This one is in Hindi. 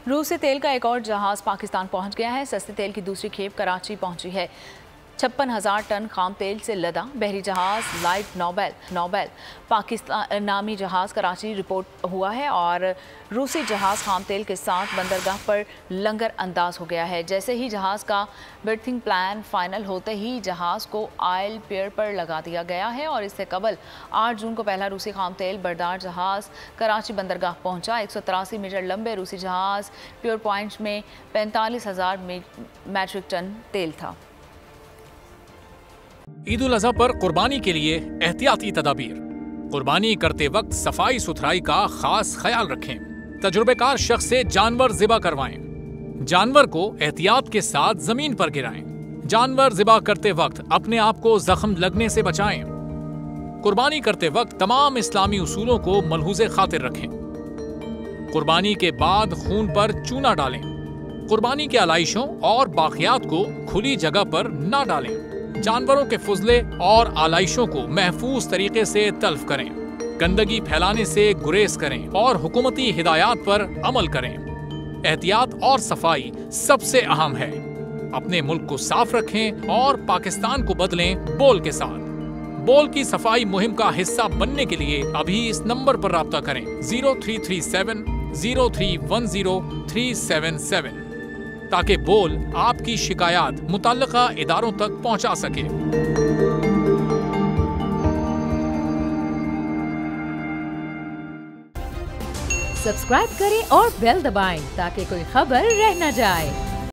रूस से तेल का एक और जहाज पाकिस्तान पहुंच गया है। सस्ते तेल की दूसरी खेप कराची पहुंची है। 56,000 टन खाम तेल से लदा बहरी जहाज लाइट नोबेल पाकिस्तान नामी जहाज कराची रिपोर्ट हुआ है और रूसी जहाज खाम तेल के साथ बंदरगाह पर लंगर अंदाज हो गया है। जैसे ही जहाज का बर्थिंग प्लान फाइनल होते ही जहाज को ऑयल पियर पर लगा दिया गया है और इससे कबल 8 जून को पहला रूसी खाम तेल बरदार जहाज कराची बंदरगाह पहुंचा। 183 मीटर लंबे रूसी जहाज प्योर पॉइंट में 45,000 मैट्रिक टन तेल था। ईद उल अज़हा पर कुर्बानी के लिए एहतियाती तदाबीर। कुर्बानी करते वक्त सफाई सुथराई का खास ख्याल रखें। तजुर्बेकार शख्स से जानवर ज़िबा करवाएं। जानवर को एहतियात के साथ जमीन पर गिराएं। जानवर ज़िबा करते वक्त अपने आप को जख्म लगने से बचाएं। कुर्बानी करते वक्त तमाम इस्लामी उसूलों को मलहूज़े खातिर रखें। कुर्बानी के बाद खून पर चूना डालें। कुर्बानी के आलाइशों और बाकियात को खुली जगह पर न डालें। जानवरों के फुजले और आलाइशों को महफूज तरीके से तल्फ करें। गंदगी फैलाने से गुरेज करें और हुकूमती हिदायत पर अमल करें। एहतियात और सफाई सबसे अहम है। अपने मुल्क को साफ रखें और पाकिस्तान को बदलें बोल के साथ। बोल की सफाई मुहिम का हिस्सा बनने के लिए अभी इस नंबर पर राब्ता करें 0337 0310 377 ताकि बोल आपकी शिकायत मुतल्लिका इदारों तक पहुंचा सके। सब्सक्राइब करें और बेल दबाएं ताकि कोई खबर रह न जाए।